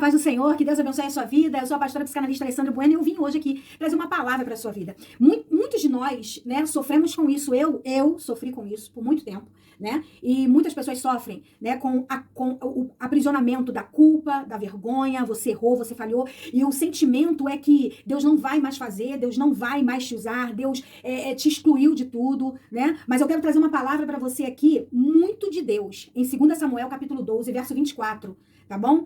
paz do Senhor, que Deus abençoe a sua vida. Eu sou a pastora psicanalista Alessandra Bueno e eu vim hoje aqui trazer uma palavra para a sua vida. Muitos de nós, né, sofremos com isso. Eu sofri com isso por muito tempo, né? E muitas pessoas sofrem, né, com o aprisionamento da culpa, da vergonha. Você errou, você falhou. E o sentimento é que Deus não vai mais fazer, Deus não vai mais te usar, Deus te excluiu de tudo, né? Mas eu quero trazer uma palavra para você aqui, muito de Deus, em 2 Samuel, capítulo 12, verso 24. Tá bom?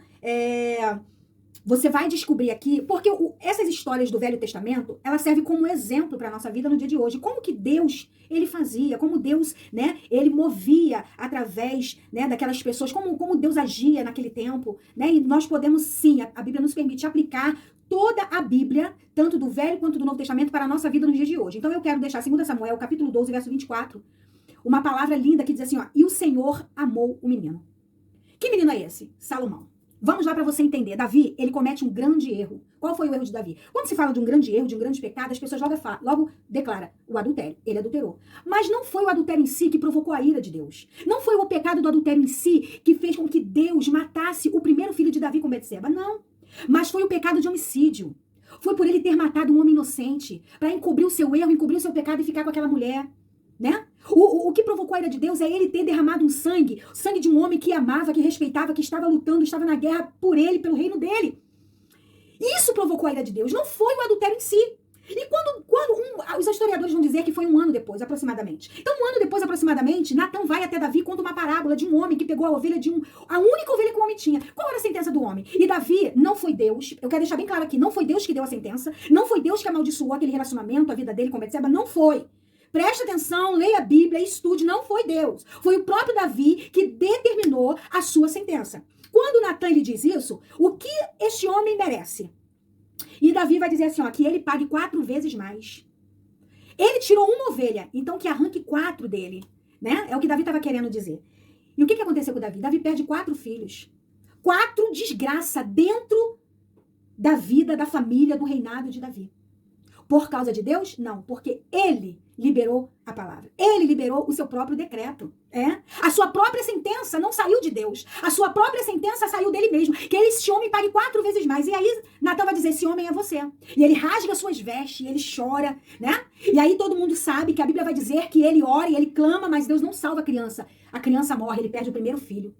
Você vai descobrir aqui, porque essas histórias do Velho Testamento, ela serve como exemplo para a nossa vida no dia de hoje. Como que Deus, ele fazia, como Deus, né, ele movia através, né, daquelas pessoas, como Deus agia naquele tempo, né? E nós podemos sim, a Bíblia nos permite aplicar toda a Bíblia, tanto do Velho quanto do Novo Testamento, para a nossa vida no dia de hoje. Então eu quero deixar 2 Samuel, capítulo 12, verso 24, uma palavra linda que diz assim, ó, e o Senhor amou o menino. Que menino é esse? Salomão. Vamos lá para você entender. Davi, ele comete um grande erro. Qual foi o erro de Davi? Quando se fala de um grande erro, de um grande pecado, as pessoas logo declaram o adultério. Ele adulterou. Mas não foi o adultério em si que provocou a ira de Deus. Não foi o pecado do adultério em si que fez com que Deus matasse o primeiro filho de Davi com Betseba. Não. Mas foi o pecado de homicídio. Foi por ele ter matado um homem inocente, para encobrir o seu erro, encobrir o seu pecado e ficar com aquela mulher. Né? O que provocou a ira de Deus é ele ter derramado um sangue de um homem que amava, que respeitava, que estava lutando, estava na guerra por ele, pelo reino dele. Isso provocou a ira de Deus, não foi o adultério em si. E os historiadores vão dizer que foi 1 ano depois, aproximadamente. Então, 1 ano depois, aproximadamente, Natã vai até Davi e conta uma parábola de um homem que pegou a ovelha a única ovelha que o homem tinha. Qual era a sentença do homem? E Davi não foi Deus, eu quero deixar bem claro aqui, não foi Deus que deu a sentença, não foi Deus que amaldiçoou aquele relacionamento, a vida dele com Betseba, não foi. Preste atenção, leia a Bíblia, estude, não foi Deus. Foi o próprio Davi que determinou a sua sentença. Quando Natã lhe diz isso, o que este homem merece? E Davi vai dizer assim, ó, que ele pague 4 vezes mais. Ele tirou uma ovelha, então que arranque 4 dele, né? É o que Davi estava querendo dizer. E o que aconteceu com Davi? Davi perde 4 filhos. 4 desgraça dentro da vida, da família, do reinado de Davi. Por causa de Deus? Não, porque ele liberou a palavra. Ele liberou o seu próprio decreto. A sua própria sentença não saiu de Deus. A sua própria sentença saiu dele mesmo. Que esse homem pague 4 vezes mais. E aí, Natã vai dizer, esse homem é você. E ele rasga suas vestes, e ele chora, né? E aí todo mundo sabe que a Bíblia vai dizer que ele ora e ele clama, mas Deus não salva a criança. A criança morre, ele perde o primeiro filho.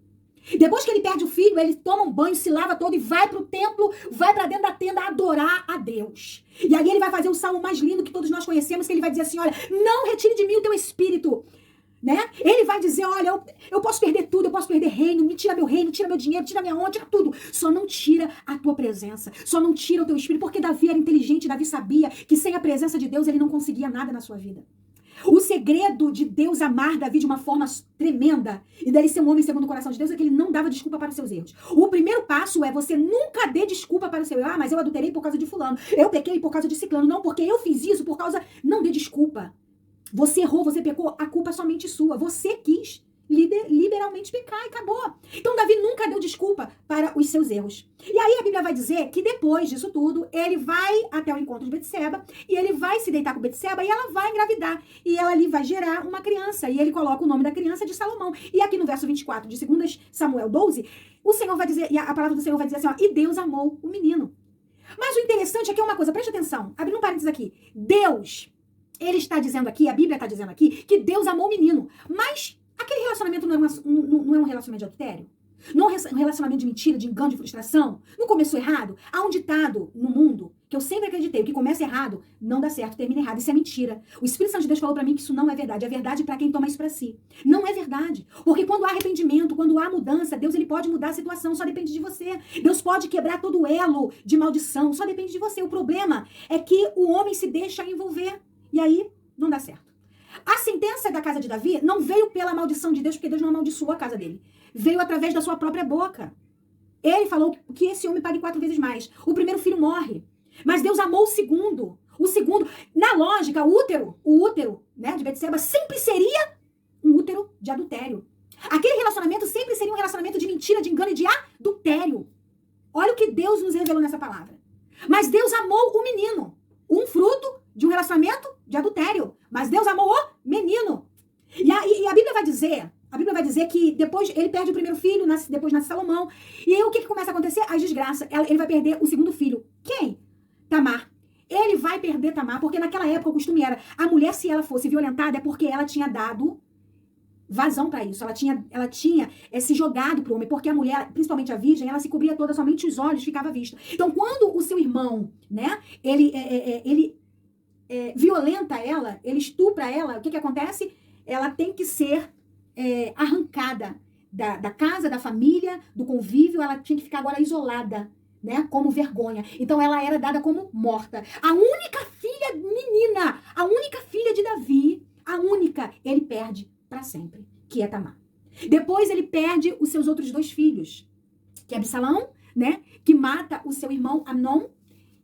Depois que ele perde o filho, ele toma um banho, se lava todo e vai pro templo, vai pra dentro da tenda adorar a Deus. E aí ele vai fazer o salmo mais lindo que todos nós conhecemos, que ele vai dizer assim, olha, não retire de mim o teu espírito, né? Ele vai dizer, olha, eu posso perder tudo, eu posso perder reino, me tira meu reino, tira meu dinheiro, tira minha honra, tira tudo. Só não tira a tua presença, só não tira o teu espírito, porque Davi era inteligente, Davi sabia que sem a presença de Deus ele não conseguia nada na sua vida. O segredo de Deus amar Davi de uma forma tremenda e dele ser um homem segundo o coração de Deus é que ele não dava desculpa para os seus erros. O primeiro passo é você nunca dê desculpa para o seu erro. Ah, mas eu adulterei por causa de fulano. Eu pequei por causa de ciclano. Não, porque eu fiz isso por causa... Não dê desculpa. Você errou, você pecou. A culpa é somente sua. Você quis liberalmente pecar e acabou. Então Davi nunca deu desculpa para os seus erros. E aí a Bíblia vai dizer que depois disso tudo, ele vai até o encontro de Betseba e ele vai se deitar com Betseba e ela vai engravidar. E ela ali vai gerar uma criança. E ele coloca o nome da criança de Salomão. E aqui no verso 24 de 2 Samuel 12, o Senhor vai dizer, e a palavra do Senhor vai dizer assim, ó, e Deus amou o menino. Mas o interessante aqui é uma coisa, preste atenção, abrindo um parênteses aqui. Deus, ele está dizendo aqui, a Bíblia está dizendo aqui, que Deus amou o menino. Mas aquele relacionamento não é um relacionamento de adultério? Não é um relacionamento de mentira, de engano, de frustração? Não começou errado? Há um ditado no mundo que eu sempre acreditei, o que começa errado não dá certo, termina errado. Isso é mentira. O Espírito Santo de Deus falou pra mim que isso não é verdade. É verdade pra quem toma isso pra si. Não é verdade. Porque quando há arrependimento, quando há mudança, Deus ele pode mudar a situação, só depende de você. Deus pode quebrar todo o elo de maldição, só depende de você. O problema é que o homem se deixa envolver. E aí, não dá certo. A sentença da casa de Davi não veio pela maldição de Deus, porque Deus não amaldiçoou a casa dele. Veio através da sua própria boca. Ele falou que esse homem pague 4 vezes mais. O primeiro filho morre. Mas Deus amou o segundo. O segundo, na lógica, o útero, né, de Betseba sempre seria um útero de adultério. Aquele relacionamento sempre seria um relacionamento de mentira, de engano e de adultério. Olha o que Deus nos revelou nessa palavra. Mas Deus amou o menino. Um fruto de um relacionamento de adultério. Mas Deus amou o menino. E a Bíblia vai dizer A Bíblia vai dizer que depois ele perde o primeiro filho, depois nasce Salomão. E aí o que começa a acontecer? As desgraças. Ele vai perder o segundo filho. Quem? Tamar. Ele vai perder Tamar, porque naquela época o costume era, a mulher, se ela fosse violentada, é porque ela tinha dado vazão para isso. Ela tinha se jogado pro homem, porque a mulher, principalmente a virgem, ela se cobria toda, somente os olhos ficava vista. Então, quando o seu irmão, né, ele violenta ela, ele estupra ela, o que acontece? Ela tem que ser arrancada da casa, da família, do convívio, ela tinha que ficar agora isolada, né, como vergonha. Então ela era dada como morta. A única filha menina, a única filha de Davi, a única, ele perde para sempre, que é Tamar. Depois ele perde os seus outros 2 filhos, que é Absalão, né, que mata o seu irmão Amnon.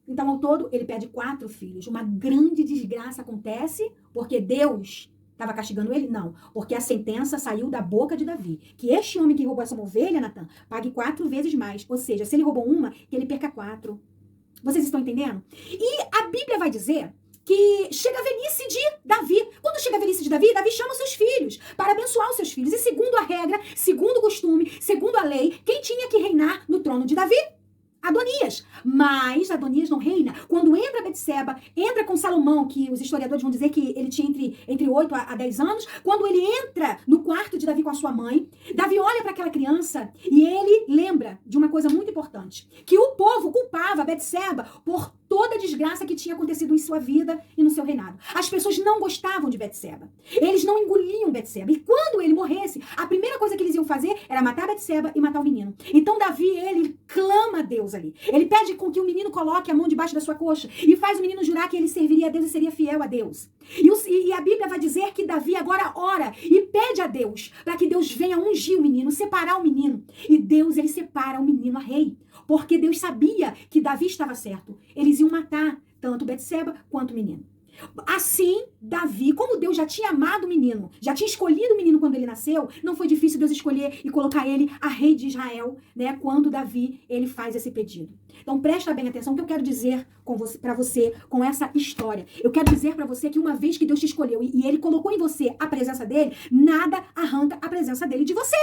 Então, ao todo, ele perde 4 filhos. Uma grande desgraça acontece, porque Deus estava castigando ele? Não, porque a sentença saiu da boca de Davi. Que este homem que roubou essa ovelha, Natan, pague 4 vezes mais. Ou seja, se ele roubou uma, que ele perca 4. Vocês estão entendendo? E a Bíblia vai dizer que chega a velhice de Davi. Quando chega a velhice de Davi, Davi chama os seus filhos para abençoar os seus filhos. E segundo a regra, segundo o costume, segundo a lei, quem tinha que reinar no trono de Davi? Adonias. Mas Adonias não reina. Quando entra Betseba, entra com Salomão, que os historiadores vão dizer que ele tinha entre 8 a 10 anos, quando ele entra no quarto de Davi com a sua mãe, Davi olha para aquela criança e ele lembra de uma coisa muito importante, que o povo culpava Betseba por toda a desgraça que tinha acontecido em sua vida e no seu reinado. As pessoas não gostavam de Betseba. Eles não engoliam Betseba. E quando ele morresse, a primeira coisa que eles iam fazer era matar Betseba e matar o menino. Então Davi, ele clama a Deus ali. Ele pede com que o menino coloque a mão debaixo da sua coxa e faz o menino jurar que ele serviria a Deus e seria fiel a Deus. E a Bíblia vai dizer que Davi agora ora e pede a Deus para que Deus venha ungir o menino, separar o menino. E Deus, ele separa o menino a rei. Porque Deus sabia que Davi estava certo. Eles iam matar tanto Betseba quanto o menino. Assim, Davi, como Deus já tinha amado o menino, já tinha escolhido o menino quando ele nasceu, não foi difícil Deus escolher e colocar ele a rei de Israel, né? Quando Davi, ele faz esse pedido. Então, presta bem atenção o que eu quero dizer para você com essa história. Eu quero dizer para você que uma vez que Deus te escolheu e ele colocou em você a presença dele, nada arranca a presença dele de você.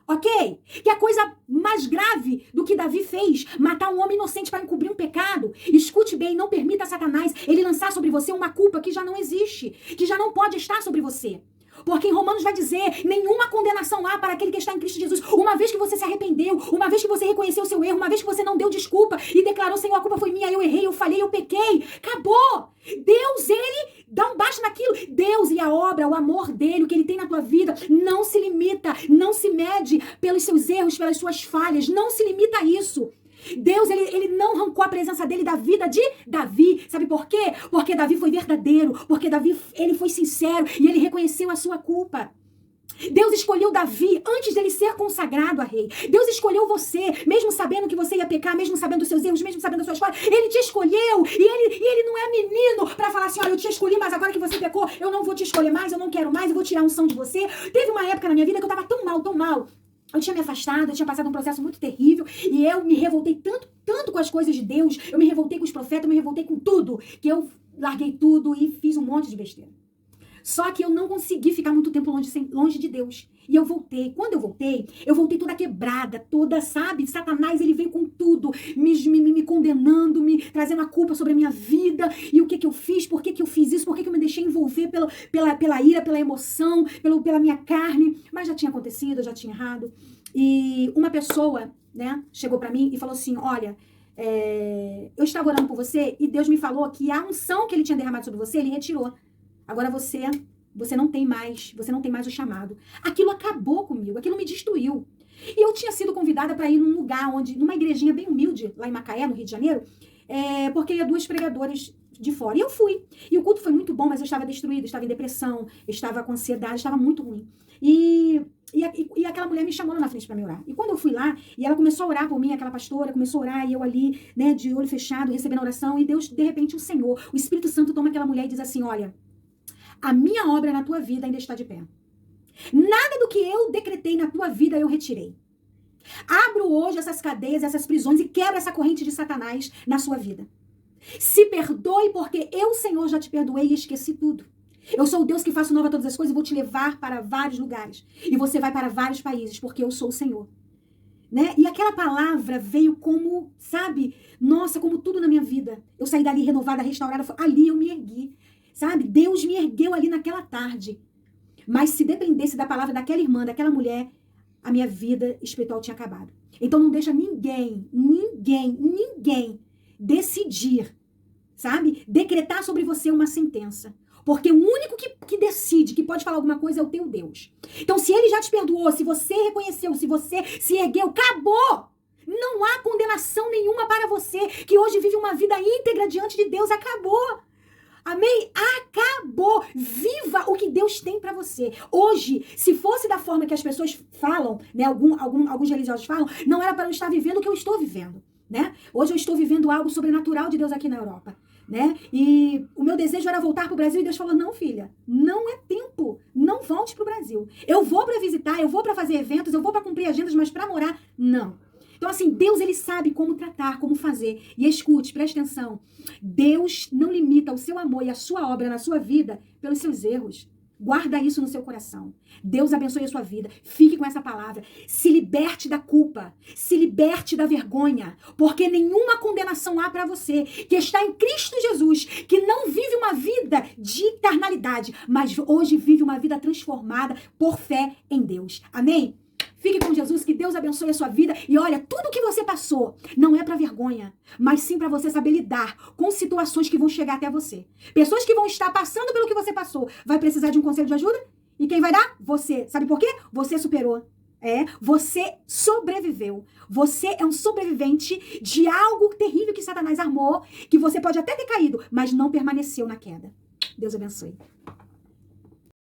Ok? Que a coisa mais grave do que Davi fez, matar um homem inocente para encobrir um pecado. Escute bem, não permita a Satanás ele lançar sobre você uma culpa que já não existe, que já não pode estar sobre você. Porque em Romanos vai dizer, nenhuma condenação há para aquele que está em Cristo Jesus. Uma vez que você se arrependeu, uma vez que você reconheceu o seu erro, uma vez que você não deu desculpa e declarou, Senhor, a culpa foi minha, eu errei, eu falhei, eu pequei. Acabou! Deus, ele dá um baixo naquilo. Deus e a obra, o amor dele, o que ele tem na tua vida, não se limita, não se mede pelos seus erros, pelas suas falhas, não se limita a isso. Deus, ele não arrancou a presença dele da vida de Davi. Sabe por quê? Porque Davi foi verdadeiro. Porque Davi, ele foi sincero e ele reconheceu a sua culpa. Deus escolheu Davi antes dele ser consagrado a rei. Deus escolheu você, mesmo sabendo que você ia pecar, mesmo sabendo dos seus erros, mesmo sabendo das suas falhas. Ele te escolheu e ele não é menino pra falar assim, olha, eu te escolhi, mas agora que você pecou, eu não vou te escolher mais, eu não quero mais, eu vou tirar a unção de você. Teve uma época na minha vida que eu tava tão mal. Eu tinha me afastado, eu tinha passado um processo muito terrível e eu me revoltei tanto com as coisas de Deus, eu me revoltei com os profetas, eu me revoltei com tudo, que eu larguei tudo e fiz um monte de besteira. Só que eu não consegui ficar muito tempo longe de Deus. E eu voltei. Quando eu voltei toda quebrada, toda, sabe? Satanás, ele veio com tudo, me condenando, me trazendo a culpa sobre a minha vida. E o que eu fiz, por que eu fiz isso, por que eu me deixei envolver pela ira, pela emoção, pela minha carne. Mas já tinha acontecido, eu já tinha errado. E uma pessoa, né, chegou pra mim e falou assim, olha, eu estava orando por você e Deus me falou que a unção que ele tinha derramado sobre você, ele retirou. Agora você não tem mais o chamado. Aquilo acabou comigo, aquilo me destruiu. E eu tinha sido convidada para ir num lugar numa igrejinha bem humilde, lá em Macaé, no Rio de Janeiro, porque ia 2 pregadoras de fora. E eu fui. E o culto foi muito bom, mas eu estava destruída, estava em depressão, estava com ansiedade, estava muito ruim. E aquela mulher me chamou lá na frente para me orar. E quando eu fui lá, e ela começou a orar por mim, aquela pastora, começou a orar, e eu ali, né, de olho fechado, recebendo a oração, e Deus, de repente, o Espírito Santo toma aquela mulher e diz assim, olha, a minha obra na tua vida ainda está de pé. Nada do que eu decretei na tua vida eu retirei. Abro hoje essas cadeias, essas prisões e quebro essa corrente de Satanás na sua vida. Se perdoe porque eu, Senhor, já te perdoei e esqueci tudo. Eu sou o Deus que faço nova todas as coisas e vou te levar para vários lugares. E você vai para vários países, porque eu sou o Senhor. Né? E aquela palavra veio como, sabe? Nossa, como tudo na minha vida. Eu saí dali renovada, restaurada. Ali eu me ergui. Sabe? Deus me ergueu ali naquela tarde. Mas se dependesse da palavra daquela irmã, daquela mulher, a minha vida espiritual tinha acabado. Então não deixa ninguém decidir, sabe? Decretar sobre você uma sentença. Porque o único que decide, que pode falar alguma coisa, é o teu Deus. Então, se ele já te perdoou, se você reconheceu, se você se ergueu, acabou! Não há condenação nenhuma para você, que hoje vive uma vida íntegra diante de Deus, acabou! Amém? Acabou! Viva o que Deus tem para você. Hoje, se fosse da forma que as pessoas falam, né, alguns religiosos falam, não era para eu estar vivendo o que eu estou vivendo, né? Hoje eu estou vivendo algo sobrenatural de Deus aqui na Europa, né? E o meu desejo era voltar para o Brasil e Deus falou, não, filha, não é tempo, não volte para o Brasil. Eu vou para visitar, eu vou para fazer eventos, eu vou para cumprir agendas, mas para morar, não. Então, assim, Deus, ele sabe como tratar, como fazer. E escute, preste atenção. Deus não limita o seu amor e a sua obra na sua vida pelos seus erros. Guarda isso no seu coração. Deus abençoe a sua vida. Fique com essa palavra. Se liberte da culpa. Se liberte da vergonha. Porque nenhuma condenação há para você que está em Cristo Jesus, que não vive uma vida de carnalidade, mas hoje vive uma vida transformada por fé em Deus. Amém? Fique com Jesus, que Deus abençoe a sua vida. E olha, tudo que você passou não é para vergonha, mas sim para você saber lidar com situações que vão chegar até você. Pessoas que vão estar passando pelo que você passou. Vai precisar de um conselho de ajuda? E quem vai dar? Você. Sabe por quê? Você superou. Você sobreviveu. Você é um sobrevivente de algo terrível que Satanás armou, que você pode até ter caído, mas não permaneceu na queda. Deus abençoe.